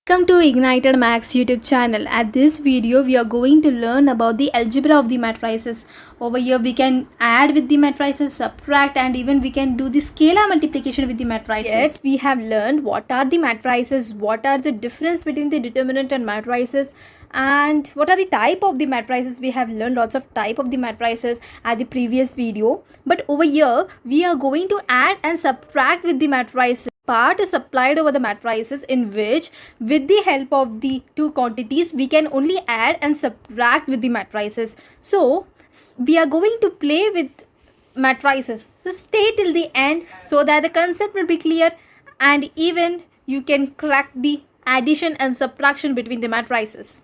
Welcome to Ignited Max YouTube channel. At this video, we are going to learn about the algebra of the matrices. Over here, we can add with the matrices, subtract, and even we can do the scalar multiplication with the matrices. Yes, we have learned what are the matrices, what are the difference between the determinant and matrices, and what are the type of the matrices. We have learned lots of type of the matrices at the previous video. But over here, we are going to add and subtract with the matrices. Part is applied over the matrices in which with the help of the two quantities we can only add and subtract with the matrices. So we are going to play with matrices. So stay till the end so that the concept will be clear and even you can crack the addition and subtraction between the matrices.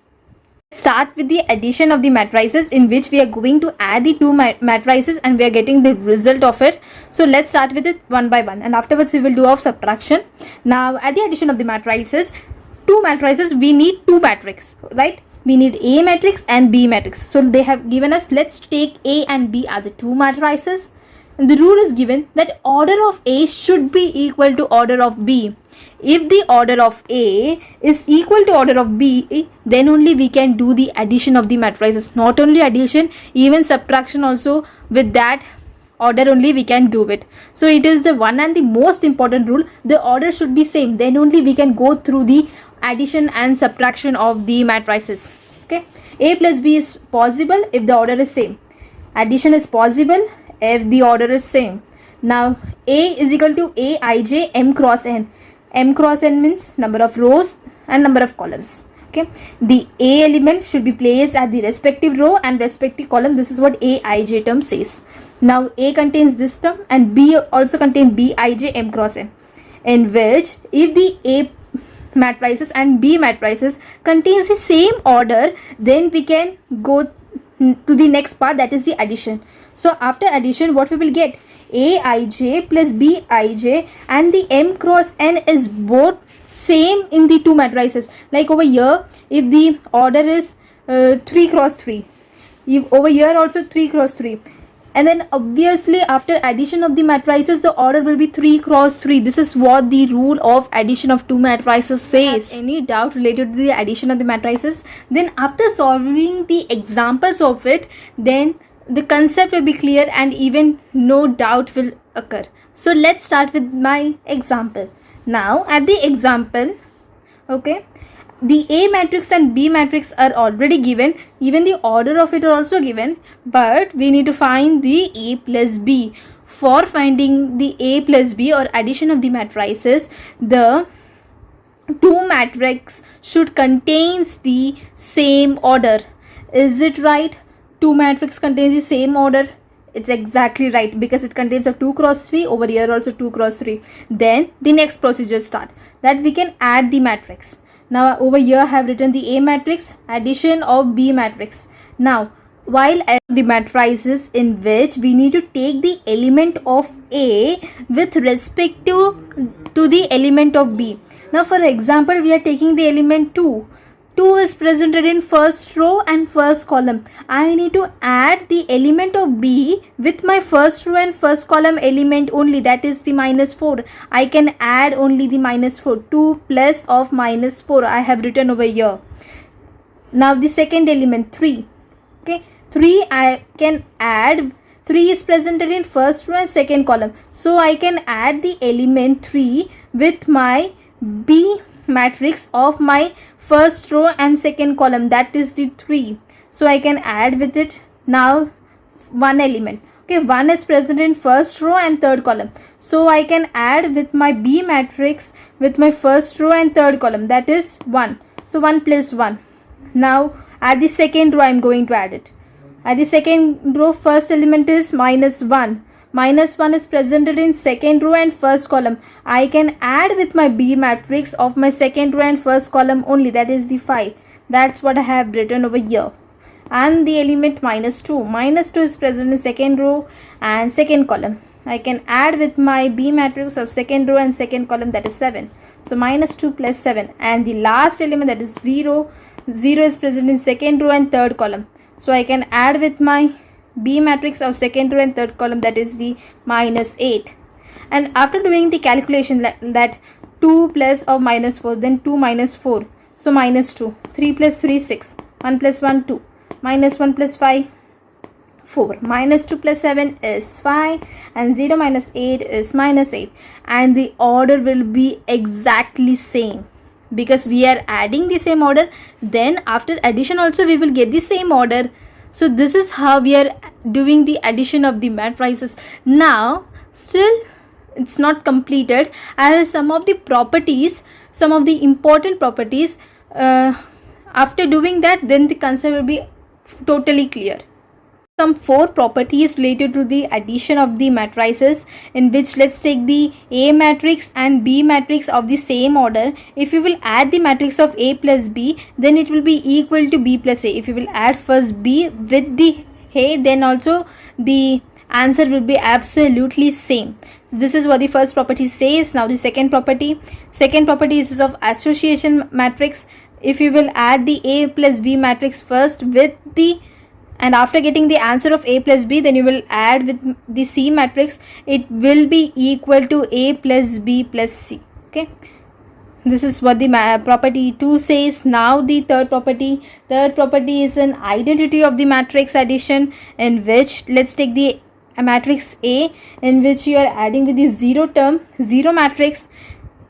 Start with the addition of the matrices in which we are going to add the two matrices and we are getting the result of it. So let's start with it one by one and afterwards we will do of subtraction. Now at the addition of the matrices, two matrices, we need two matrix, right? We need A matrix and B matrix. So they have given us, let's take A and B as the two matrices. And the rule is given that order of A should be equal to order of B. If the order of A is equal to order of B, then only we can do the addition of the matrices. Not only addition, even subtraction also, with that order only we can do it. So it is the one and the most important rule. The order should be same. Then only we can go through the addition and subtraction of the matrices. Okay. A plus B is possible if the order is same. Addition is possible if the order is same. Now A is equal to Aij m cross n. M cross n means number of rows and number of columns. Okay, the A element should be placed at the respective row and respective column. This is what Aij term says. Now A contains this term and B also contains Bij m cross n, in which if the A matrices and B matrices contains the same order, then we can go to the next part, that is the addition. So after addition, what we will get? Aij plus Bij and the m cross n is both same in the two matrices. Like over here, if the order is 3 cross 3, if over here also 3 cross 3, and then obviously after addition of the matrices the order will be 3 cross 3. This is what the rule of addition of two matrices says. Any doubt related to the addition of the matrices? Then after solving the examples of it, then the concept will be clear and even no doubt will occur. So let's start with my example. Now at the example, okay, the A matrix and B matrix are already given, even the order of it are also given, but we need to find the A plus B. For finding the A plus B or addition of the matrices, the two matrix should contains the same order. Is it right? Two matrix contains the same order. It's exactly right because it contains a 2 cross 3, over here also 2 cross 3. Then the next procedure start, that we can add the matrix. Now over here I have written the A matrix, addition of B matrix. Now while adding the matrices, in which we need to take the element of A with respect to the element of B. Now for example, we are taking the element 2. 2 is presented in first row and first column. I need to add the element of B with my first row and first column element only, that is the minus 4. I can add only the minus 4. 2 plus of minus 4 I have written over here. Now the second element 3. Okay, 3 I can add. 3 is presented in first row and second column. So I can add the element 3 with my B matrix of my first row and second column, that is the 3. So I can add with it. Now one element, okay, 1 is present in first row and third column, so I can add with my B matrix with my first row and third column, that is 1. So 1 plus 1. Now at the second row I am going to add it. At the second row, first element is minus 1. Minus 1 is presented in second row and first column. I can add with my B matrix of my second row and first column only, that is the 5. That's what I have written over here. And the element minus 2. Minus 2 is present in second row and second column. I can add with my B matrix of second row and second column, that is 7. So minus 2 plus 7. And the last element, that is 0. 0 is present in second row and third column. So I can add with my B matrix of second row and third column, that is the minus 8. And after doing the calculation that 2 plus of minus 4, then 2 minus 4, So minus 2. 3 plus 3 6. 1 plus 1 2. Minus 1 plus 5 4. Minus 2 plus 7 is 5. And 0 minus 8 is minus 8. And the order will be exactly same. Because we are adding the same order. Then after addition also we will get the same order. So this is how we are doing the addition of the matrices. Now still it's not completed. I have some of the properties, some of the important properties. After doing that, then the concept will be totally clear. Some 4 properties related to the addition of the matrices, in which let's take the A matrix and B matrix of the same order. If you will add the matrix of A plus B, then it will be equal to B plus A. If you will add first B with the A, then also the answer will be absolutely same. This is what the first property says. Now the second property is of association matrix. If you will add the A plus B matrix first with the, and after getting the answer of A plus B, then you will add with the C matrix, it will be equal to A plus B plus C. Okay, this is what the property 2 says. Now the third property is an identity of the matrix addition, in which let's take the matrix A, in which you are adding with the 0 term, 0 matrix,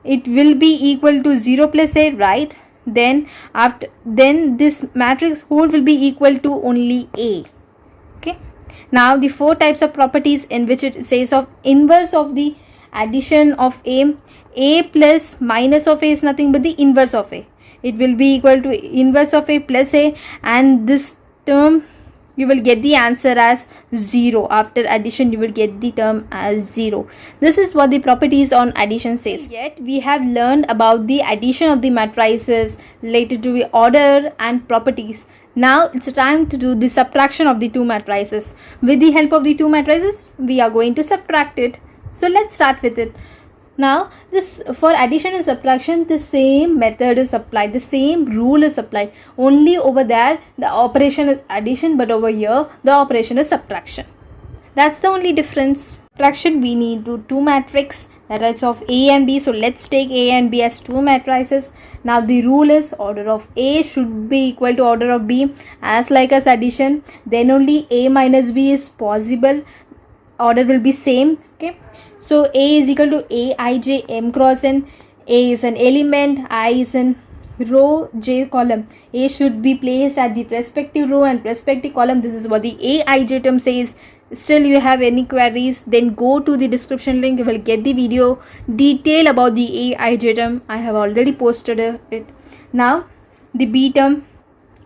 it will be equal to 0 plus A, right? Then this matrix whole will be equal to only A. Okay, now the 4 types of properties, in which it says of inverse of the addition of A plus minus of A is nothing but the inverse of A. It will be equal to inverse of A plus A, and this term you will get the answer as 0. After addition you will get the term as 0. This is what the properties on addition says. Yet we have learned about the addition of the matrices related to the order and properties. Now it's time to do the subtraction of the 2 matrices. With the help of the 2 matrices we are going to subtract it. So let's start with it. Now this, for addition and subtraction, the same method is applied, the same rule is applied. Only over there the operation is addition, but over here the operation is subtraction. That's the only difference. Subtraction, we need to 2 matrix, that is of A and B. So let's take A and B as 2 matrices. Now the rule is order of A should be equal to order of B. As like as addition, then only A minus B is possible. Order will be same. Okay, so A is equal to Aij M cross N. A is an element, I is an row, J column. A should be placed at the respective row and respective column. This is what the Aij term says. Still you have any queries, then go to the description link. You will get the video detail about the Aij term. I have already posted it. Now the B term,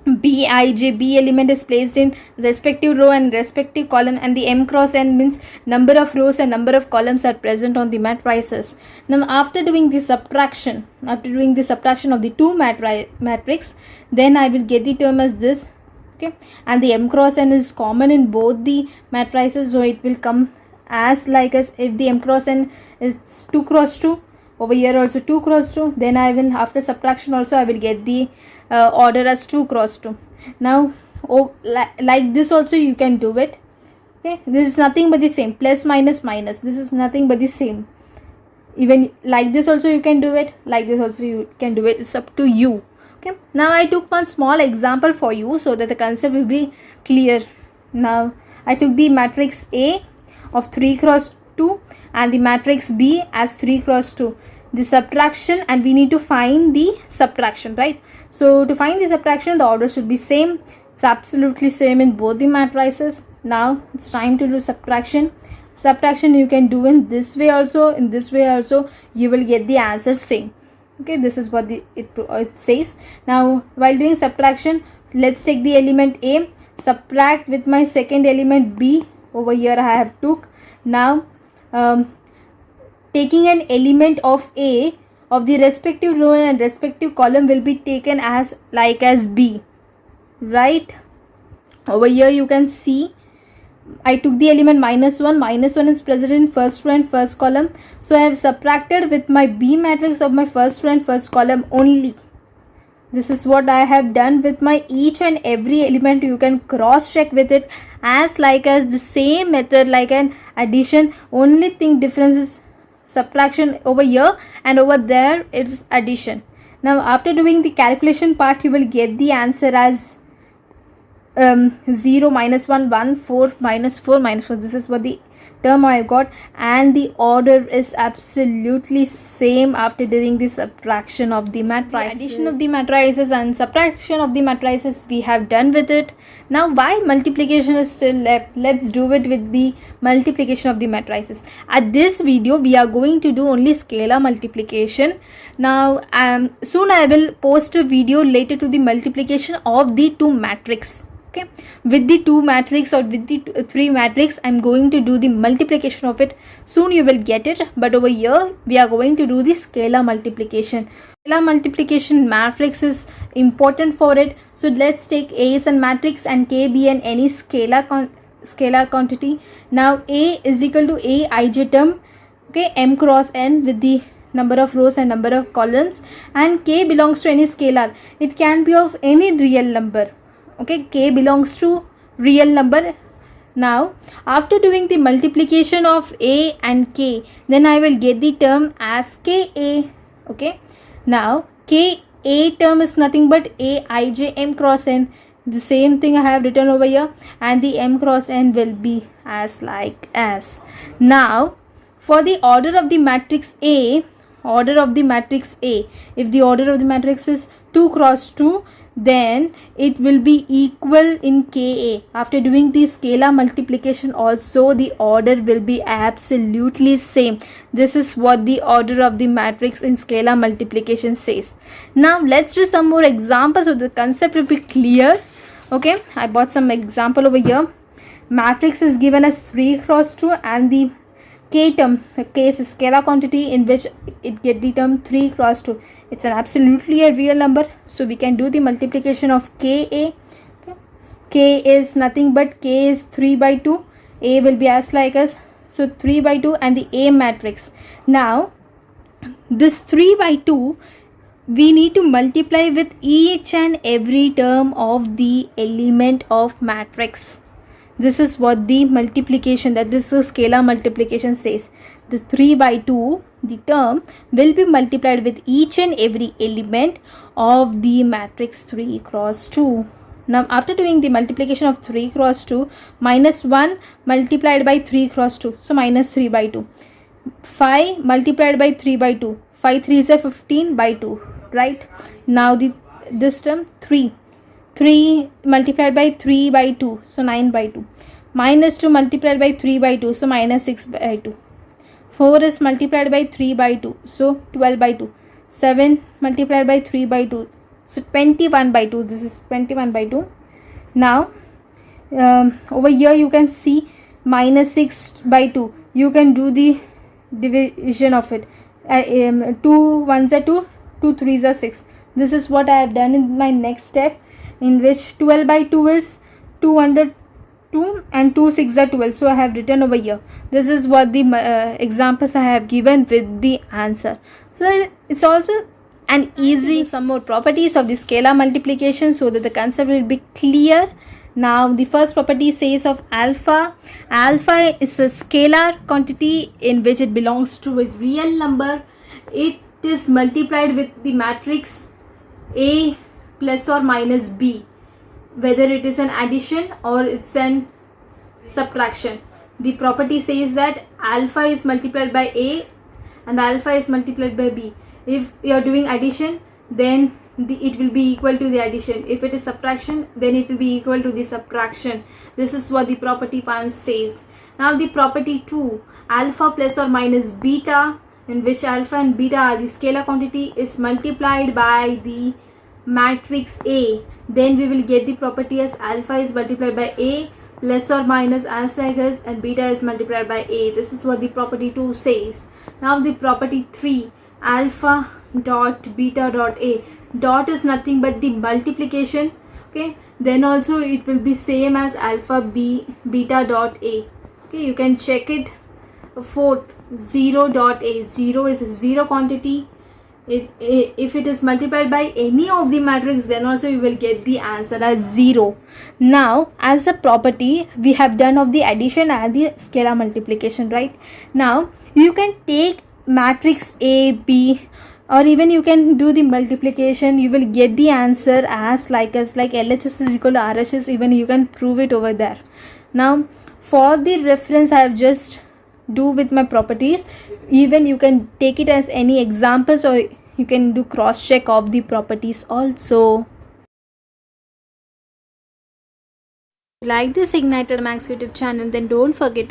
Bij, B element is placed in respective row and respective column, and the M cross N means number of rows and number of columns are present on the matrices. Now after doing the subtraction of the 2 matrix, then I will get the term as this. Okay, and the M cross N is common in both the matrices, so it will come as like as if the M cross N is 2 cross 2, over here also 2 cross 2, then I will, after subtraction also I will get the order as 2 cross 2. Now like this also you can do it. Okay, this is nothing but the same, plus minus minus, this is nothing but the same. Even like this also you can do it, like this also you can do it, it's up to you. Okay, now I took one small example for you so that the concept will be clear. Now I took the matrix A of 3 cross 2 and the matrix B as 3 cross 2. The subtraction, and we need to find the subtraction, right? So to find the subtraction, the order should be same. It's absolutely same in both the matrices. Now it's time to do subtraction. Subtraction you can do in this way also, in this way also, you will get the answer same. Okay, this is what it says. Now while doing subtraction, let's take the element A, subtract with my second element B. Over here I have took. Now taking an element of A of the respective row and respective column will be taken as like as B, right? Over here you can see I took the element minus 1. Minus 1 is present in first row and first column, so I have subtracted with my B matrix of my first row and first column only. This is what I have done with my each and every element. You can cross check with it as like as the same method like an addition. Only thing difference is subtraction over here, and over there it's addition. Now after doing the calculation part, you will get the answer as 0 minus 1 1 4 minus 4 minus 4. This is what the term I got, and the order is absolutely same after doing the subtraction of the matrices. The addition of the matrices and subtraction of the matrices we have done with it. Now why multiplication is still left? Let's do it with the multiplication of the matrices. At this video we are going to do only scalar multiplication. Now soon I will post a video related to the multiplication of the two matrix. Okay, with the two matrix or with the three matrix, I'm going to do the multiplication of it. Soon you will get it, but over here we are going to do the scalar multiplication. Scalar multiplication matrix is important for it. So let's take A as a matrix and K be an any scalar quantity. Now A is equal to A ij term, okay, m cross n with the number of rows and number of columns, and K belongs to any scalar. It can be of any real number. Okay, K belongs to real number. Now after doing the multiplication of A and K, then I will get the term as KA. Okay, now KA term is nothing but A ij m cross n. The same thing I have written over here, and the m cross n will be as like as. Now for the order of the matrix A, if the order of the matrix is 2 cross 2, then it will be equal in Ka. After doing the scalar multiplication also, the order will be absolutely same. This is what the order of the matrix in scalar multiplication says. Now let's do some more examples so the concept will be clear. Okay, I bought some example over here. Matrix is given as 3 cross 2 and the K term, K is a scalar quantity in which it get the term 3 cross 2. It's an absolutely a real number, so we can do the multiplication of Ka. Okay. K is nothing but K is 3 by 2. A will be as like as, so 3 by 2 and the A matrix. Now this 3 by 2 we need to multiply with each and every term of the element of matrix. This is what the multiplication, that this is scalar multiplication says. The 3 by 2, the term will be multiplied with each and every element of the matrix 3 cross 2. Now after doing the multiplication of 3 cross 2, minus 1 multiplied by 3 cross 2, so minus 3 by 2. 5 multiplied by 3 by 2, 5 3 is a 15 by 2, right? Now this term 3 multiplied by 3 by 2, so 9 by 2. Minus 2 multiplied by 3 by 2, so minus 6 by 2. 4 is multiplied by 3 by 2, so 12 by 2. 7 multiplied by 3 by 2, so 21 by 2. This is 21 by 2. Now over here you can see minus 6 by 2. You can do the division of it. 2 ones are 2, 2 threes are 6. This is what I have done in my next step, in which 12 by 2 is 2 under 2 and 2 6 are 12. So I have written over here. This is what the examples I have given with the answer. So it's also an easy some more properties of the scalar multiplication so that the concept will be clear. Now the first property says of alpha. Alpha is a scalar quantity in which it belongs to a real number. It is multiplied with the matrix A plus or minus B, whether it is an addition or it's an subtraction. The property says that alpha is multiplied by A and alpha is multiplied by B. If you are doing addition, then it will be equal to the addition. If it is subtraction, then it will be equal to the subtraction. This is what the property 1 says. Now the property 2, alpha plus or minus beta, in which alpha and beta are the scalar quantity, is multiplied by the matrix A. Then we will get the property as alpha is multiplied by A plus or minus as like as, and beta is multiplied by A. This is what the property 2 says. Now the property 3, alpha dot beta dot A. Dot is nothing but the multiplication. Okay, then also it will be same as alpha beta dot A. Okay, you can check it. Fourth, 0 dot A. 0 is a zero quantity. If it is multiplied by any of the matrix, then also you will get the answer as 0. Now as a property we have done of the addition and the scalar multiplication, right? Now you can take matrix A, B, or even you can do the multiplication. You will get the answer as like LHS is equal to RHS. Even you can prove it over there. Now for the reference I have just do with my properties. Even you can take it as any examples, or you can do cross check of the properties also. Like this Ignited Max YouTube channel, then don't forget to